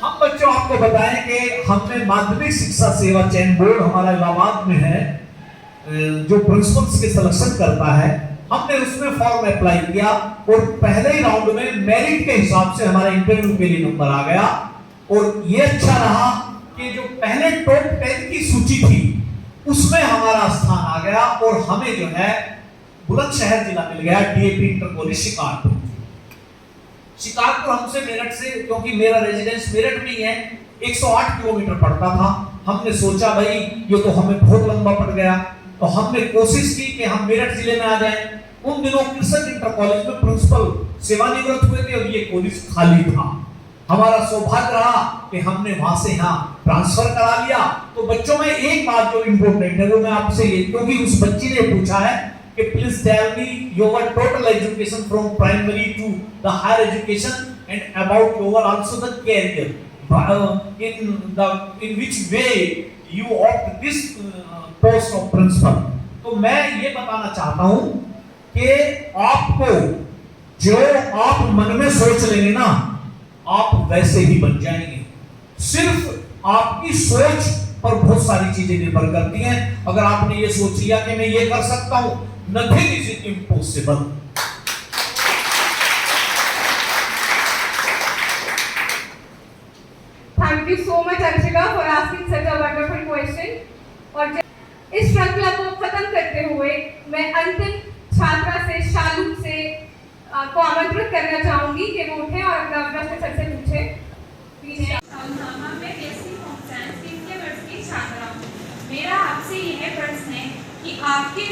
हम बच्चों आपको बताएं कि हमने माध्यमिक शिक्षा सेवा चयन बोर्ड हमारा इलाहाबाद में है, जो प्रिंसिपल्स के सिलेक्शन करता है, हमने उसमें फॉर्म अप्लाई किया और पहले ही राउंड में मेरिट के हिसाब से हमारा इंटरव्यू के लिए नंबर आ गया। और ये अच्छा रहा कि जो पहले टॉप 10 की सूची थी उसमें हमारा स्थान आ गया, और हमें जो है बुलंदशहर जिला मिल गया, DAP inter college Shikarpur. Shikarpur हमसे मेरठ से, क्योंकि मेरा रेजिडेंस मेरठ में ही है, 108 किलोमीटर पड़ता था। हमने सोचा भाई ये तो हमें बहुत लंबा पड़ गया, तो हमने कोशिश की कि हम मेरठ जिले में आ जाएं। उन दिनों कृषक इंटर कॉलेज में प्रिंसिपल सेवानिवृत्त हुए थे और ये कॉलेज खाली था। हमारा सौभाग्य रहा कि हमने वहां से यहाँ ट्रांसफर करा लिया। तो बच्चों में एक बात जो इम्पोर्टेंट है वो मैं आपसे ये, क्योंकि उस बच्ची ने पूछा है कि please tell me your total education from primary to the higher education and about your also the career in which way you opt this post of principal. तो मैं ये बताना चाहता हूं कि आपको जो आप मन में सोच लेंगे ना, आप वैसे ही बन जाएंगे। सिर्फ आपकी सोच पर बहुत सारी चीजें निर्भर करती हैं। अगर आपने ये सोच लिया कि मैं ये कर सकता हूं, nothing is impossible. Thank you so much Archika for asking such a wonderful question. और इस श्रृंखला को खत्म करते हुए मैं अंतिम छात्रा से, शालू से को आमंत्रित करना चाहूंगी कि वो उठे और अपना प्रश्न सर से पूछे। मैं बीएससी होम साइंस 3 वर्ष की छात्रा हूँ। मेरा आपसे यह प्रश्न है कि आपके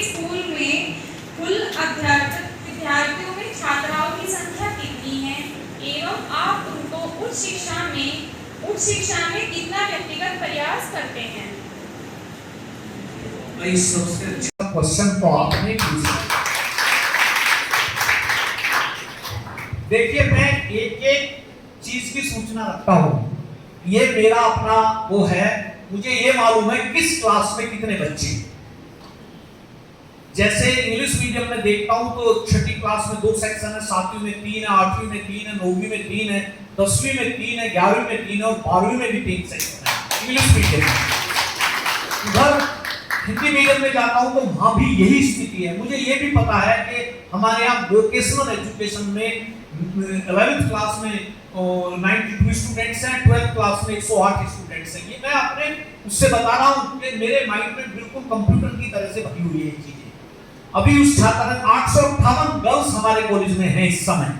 स्कूल में कुल विद्यार्थियों में छात्राओं की संख्या कितनी है, एवं आप उनको उच्च शिक्षा में कितना व्यक्तिगत प्रयास करते हैं? सबसे अच्छा क्वेश्चन तो आपने पूछा। देखिए, मैं एक चीज की सूचना रखता हूं। ये मेरा अपना वो है, मुझे ये मालूम है किस क्लास में कितने बच्चे। जैसे इंग्लिश मीडियम में देखता हूं तो 6ठी क्लास में 2 सेक्शन है, 7वीं में 3 है, 8वीं में 3 है, 9वीं में 3 है, 10वीं में 3 है, 11वीं में 3 है और 12वीं में भी 3 सेक्शन है इंग्लिश मीडियम में। उधर हिंदी मीडियम में जाता हूँ तो वहाँ भी यही स्थिति है। मुझे ये भी पता है कि हमारे यहाँ वोकेशनल एजुकेशन में 11th क्लास में 92 स्टूडेंट्स हैं, 12th क्लास में 108 स्टूडेंट्स हैं। ये मैं अपने उससे बता रहा हूँ कि मेरे माइंड में बिल्कुल कंप्यूटर की तरह से भरी हुई है ये चीजें। अभी उस छात्र 858 गर्ल्स हमारे कॉलेज में हैं इस समय,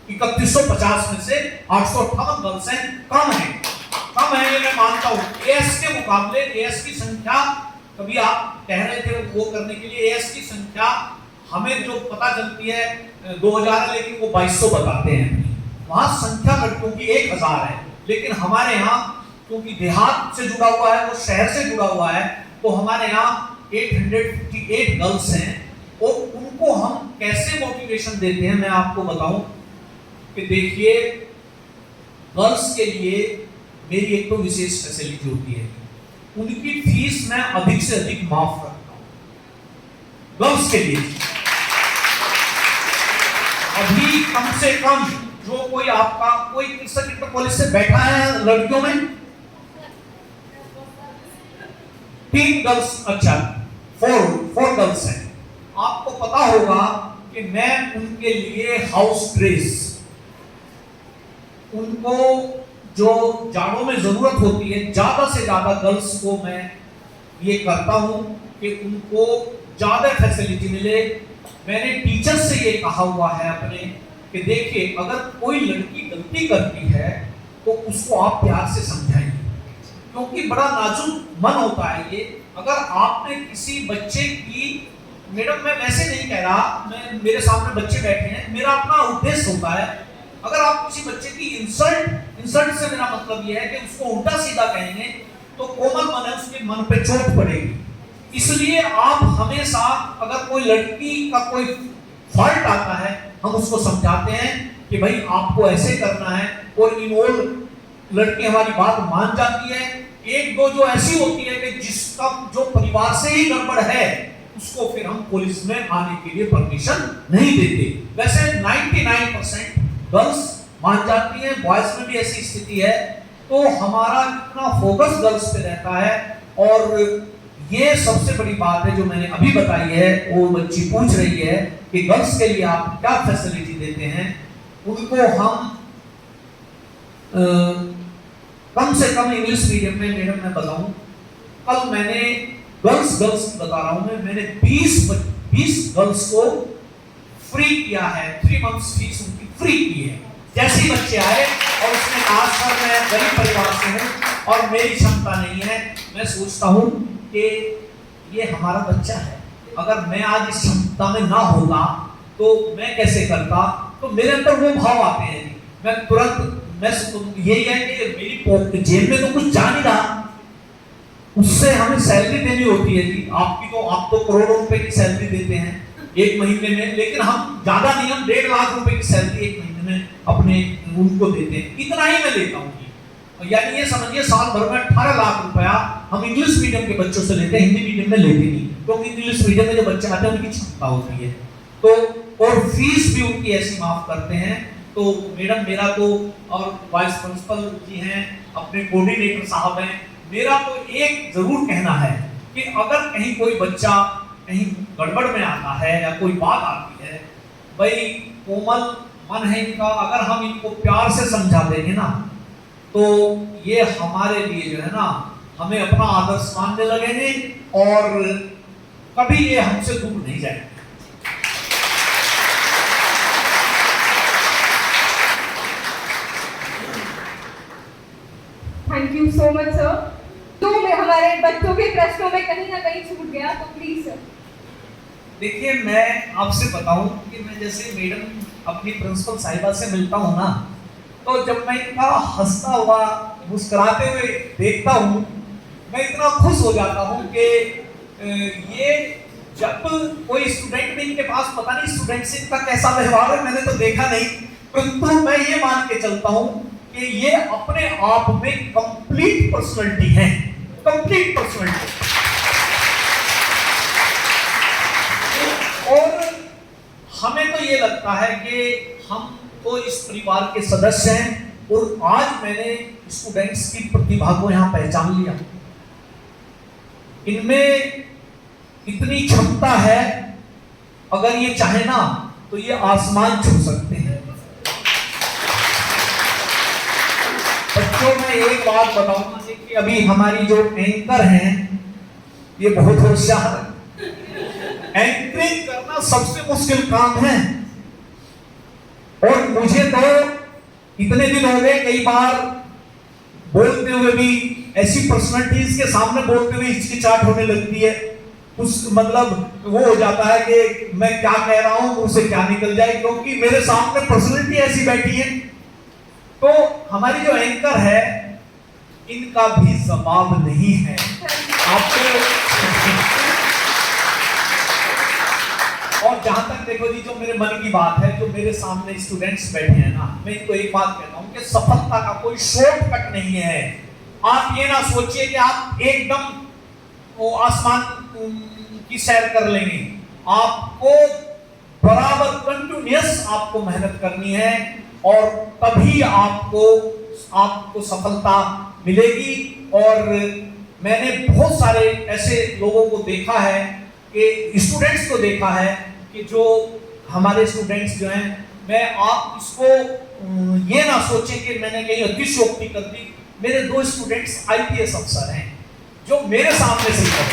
3150 में से 858 गर्ल्स हैं। कम है ये मैं मानता हूँ। एएस के मुकाबले एएस की संख्या, कभी आप कह रहे थे वो करने के लिए, एएस की संख्या हमें जो पता चलती है 2000 है, लेकिन वो 2200 बताते हैं। वहां संख्या लड़कियों की 1000 है, लेकिन हमारे यहाँ क्योंकि देहात से जुड़ा हुआ है, वो शहर से जुड़ा हुआ है, तो हमारे यहाँ 858 गर्ल्स हैं। और उनको हम कैसे मोटिवेशन देते हैं मैं आपको बताऊं कि देखिए, गर्ल्स के लिए मेरी एक तो विशेष फैसिलिटी होती है, उनकी फीस मैं अधिक से अधिक माफ करता हूं गर्ल्स के लिए। अभी कम से कम जो कोई आपका कोई इंटर कॉलेज से बैठा है लड़कियों में 3 गर्ल्स, अच्छा 4 गर्ल्स हैं। आपको पता होगा कि मैं उनके लिए हाउस ड्रेस, उनको जो जाड़ों में जरूरत होती है, ज्यादा से ज्यादा गर्ल्स को मैं ये करता हूं कि उनको ज्यादा फैसिलिटी मिले। मैंने टीचर से ये कहा हुआ है अपने कि देखिए, अगर कोई लड़की गलती करती है तो उसको आप प्यार से समझाइए, क्योंकि बड़ा नाजुक मन होता है ये। अगर आपने किसी बच्चे की, मैडम मैं वैसे नहीं कह रहा, मैं मेरे सामने बच्चे बैठे हैं, मेरा अपना उद्देश्य होता है, अगर आप किसी बच्चे की इंसल्ट से मेरा मतलब यह है कि उसको उल्टा सीधा कहेंगे तो कोमल मन है, उसके मन पे चोट पड़ेगी। इसलिए आप हमेशा, अगर कोई लड़की का कोई फॉल्ट आता है, हम उसको समझाते हैं कि भाई आपको ऐसे करना है, और इनवॉल्व लड़की हमारी बात मान जाती है। 1-2 जो ऐसी होती है कि जिसका जो परिवार से ही गड़बड़ है, उसको फिर हम पुलिस में आने के लिए परमिशन नहीं देते। वैसे 99% गर्ल्स मान जाती हैं, बॉयज में भी ऐसी स्थिति है। तो हमारा इतना फोकस गर्ल्स पे रहता है। और ये सबसे बड़ी बात है जो मैंने अभी बताई है, वो बच्ची पूछ रही है कि गर्ल्स के लिए आप क्या फैसिलिटी देते हैं। उनको हम कम से कम इंग्लिश मीडियम में, मैडम मैं बताऊं, कल मैंने गर्ल्स बता रहा हूं मैंने 20 गर्ल्स को फ्री किया है, 3 मंथ्स फीस उनकी फ्री की है। जैसे ही बच्चे आए और उसने कहा सर मैं गरीब परिवार से हूँ और मेरी क्षमता नहीं है, मैं सोचता हूँ कि ये हमारा बच्चा है, अगर मैं आज इस क्षमता में ना होता तो मैं कैसे करता। तो मेरे अंदर वो भाव आते हैं, मैं तुरंत, मैं यही है कि मेरी जेब में तो कुछ जा नहीं रहा, उससे हमें सैलरी देनी होती है जी। आप तो करोड़ों रुपए की सैलरी देते हैं एक महीने में, लेकिन हम ज्यादा नहीं, हम 1.5 लाख रुपए की सैलरी एक महीने में अपने उनको देते हैं। इतना ही मैं लेता हूँ, यानी ये समझिए साल भर में 18 लाख रुपया हम इंग्लिश मीडियम के बच्चों से लेते हैं, हिंदी मीडियम में लेते नहीं, क्योंकि इंग्लिश मीडियम में जो बच्चे आते हैं उनकी क्षमता होती है। तो और फीस भी उनकी ऐसी माफ करते हैं। तो मैडम मेरा तो, और वाइस प्रिंसिपल जी हैं, अपने कोऑर्डिनेटर साहब हैं, मेरा तो एक जरूर कहना है कि अगर कहीं कोई बच्चा कहीं गड़बड़ में आता है या कोई बात आती है, भाई कोमल मन है इनका, अगर हम इनको प्यार से समझा देंगे ना, तो ये हमारे लिए जो है ना, हमें अपना आदर्श मानने लगेंगे और कभी ये हमसे दूर नहीं जाएंगे। Thank you so much sir. तो हमारे बच्चों के प्रश्नों में कहीं ना कहीं छूट गया तो प्लीज सर। देखिए मैं आपसे बताऊं कि मैं जैसे मैडम अपनी प्रिंसिपल साहिबा से मिलता हूं ना, तो जब मैं इनका हंसता हुआ मुस्कुराते हुए देखता हूं, मैं इतना खुश हो जाता हूं कि ये जब कोई स्टूडेंट भी इनके पास, पता नहीं स्टूडेंट से इनका कैसा व्यवहार है, मैंने तो देखा नहीं, परंतु मैं ये मान के चलता हूं कि ये अपने आप में कंप्लीट पर्सनालिटी है, कंप्लीट पर्सनालिटी। और हमें तो ये लगता है कि हम तो इस परिवार के सदस्य हैं, और आज मैंने स्टूडेंट्स की प्रतिभा को यहाँ पहचान लिया। इनमें इतनी क्षमता है, अगर ये चाहे ना तो ये आसमान छू सकते हैं। बच्चों में एक बात बताऊंगा कि अभी हमारी जो एंकर हैं ये बहुत होशियार है। एंकरिंग करना सबसे मुश्किल काम है, और मुझे तो इतने दिन हो गए, कई बार बोलते हुए भी ऐसी पर्सनालिटीज के सामने बोलते हुए हिचकिचाहट होने लगती है। उस मतलब वो हो जाता है कि मैं क्या कह रहा हूं, मुझसे क्या निकल जाए, क्योंकि मेरे सामने पर्सनालिटी ऐसी बैठी है। तो हमारी जो एंकर है इनका भी जवाब नहीं है आपको। और जहां तक देखो जी, जो मेरे मन की बात है, जो मेरे सामने स्टूडेंट्स बैठे हैं ना, मैं इनको एक बात कहता हूं कि सफलता का कोई शॉर्टकट नहीं है। आप ये ना सोचिए कि आप एकदम वो आसमान की सैर कर लेंगे। आपको बराबर कंटिन्यूअस आपको मेहनत करनी है, और तभी आपको सफलता मिलेगी। और मैंने बहुत सारे ऐसे लोगों को देखा है, कि स्टूडेंट्स को देखा है, कि जो हमारे स्टूडेंट्स जो हैं, मैं आप इसको ये ना सोचें कि मैंने कहीं अतिशयोक्ति कर दी। मेरे 2 स्टूडेंट्स IPS अफसर हैं जो मेरे सामने से हैं।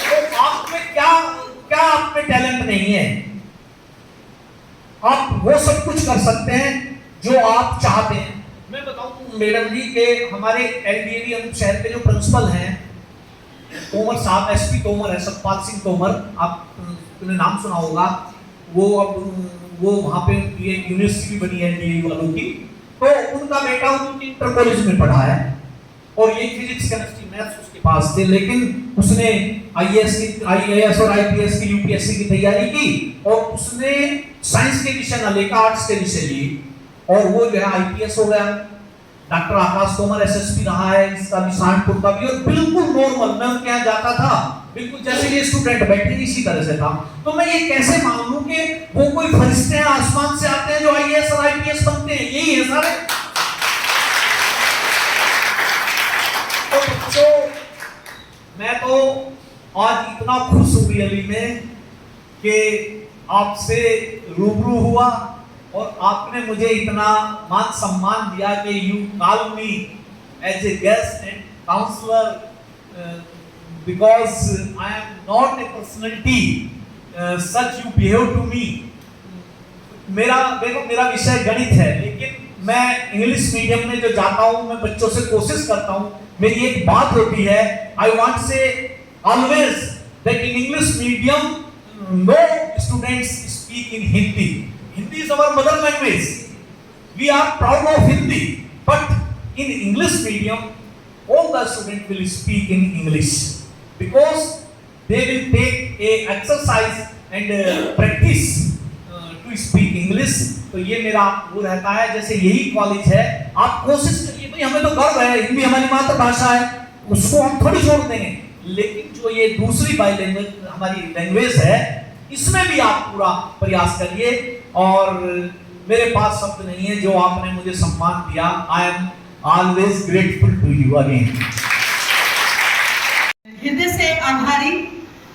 तो आप में क्या आप में टैलेंट नहीं है? आप वो सब कुछ कर सकते हैं जो आप चाहते हैं। मैं बताऊं मैडम जी के हमारे LDAV हम शहर के जो प्रिंसिपल हैं, तोमर साहब, SP तोमर है, सतपाल सिंह तोमर, आपने नाम सुना होगा। वो वहाँ पे यूनिवर्सिटी बनी है DAV वालों की। तो उनका बेटा उनकी इंटर कॉलेज में पढ़ा है, और ये फिजिक्स केमिस्ट्री मैथ्स उसके पास थे, लेकिन उसने IAS और IPS की UPSC की तैयारी की, और उसने साइंस के विषय ना लेकर आर्ट्स के विषय लिए, और वो जो है IPS हो गया। डॉक्टर आकाश तोमर SSP रहा है, इसका भी सहारनपुर का भी, और बिल्कुल नॉर्मल, मैं उनके यहाँ जाता था बिल्कुल जैसे ये स्टूडेंट बैठे इसी तरह से था। तो मैं ये कैसे मानूं कि वो कोई फरिश्ते हैं आसमान से आते हैं जो IAS और IPS बनते हैं? यही है सारे। तो बच्चों, मैं तो आज इतना खुश हूँ रियली में कि आपसे रूबरू हुआ, और आपने मुझे इतना मान सम्मान दिया कि you call me as a guest and counsellor, because I am not a personality such you behave to me। मेरा विषय गणित है, लेकिन मैं इंग्लिश मीडियम में जो जाता हूँ, मैं बच्चों से कोशिश करता हूँ। मेरी एक बात होती है, I want say always that in English medium no students speak in Hindi। Hindi is our mother language, we are proud of Hindi, but in English medium all the students will speak in English, because they will take a exercise and practice to speak English। तो ये मेरा वो रहता है, जैसे यही college है, आप कोशिश करिए भाई, हमें तो गर्व है, हिंदी हमारी मातृभाषा है, उसको हम थोड़ी छोड़ देंगे, लेकिन जो ये दूसरी बाइलैंग्वेज हमारी लैंग्वेज है, इसमें भी आप पूरा प्रयास करिए। और मेरे पास शब्द नहीं है, जो आपने मुझे सम्मान दिया, I am always grateful to you again. हृदय से आभारी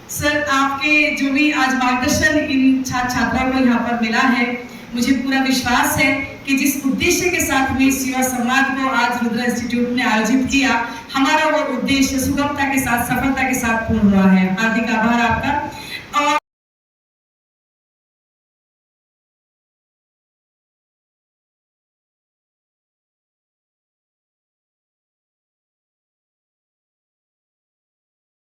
सर, आपके जो भी आज मार्गदर्शन इन छात्र छात्राओं को यहाँ पर मिला है, मुझे पूरा विश्वास है कि जिस उद्देश्य के साथ में इस युवा संवाद को आज रुद्र इंस्टीट्यूट ने आयोजित किया, हमारा वो उद्देश्य सुगमता के साथ, सफलता के साथ पूर्ण हुआ है। हार्दिक आभार आपका।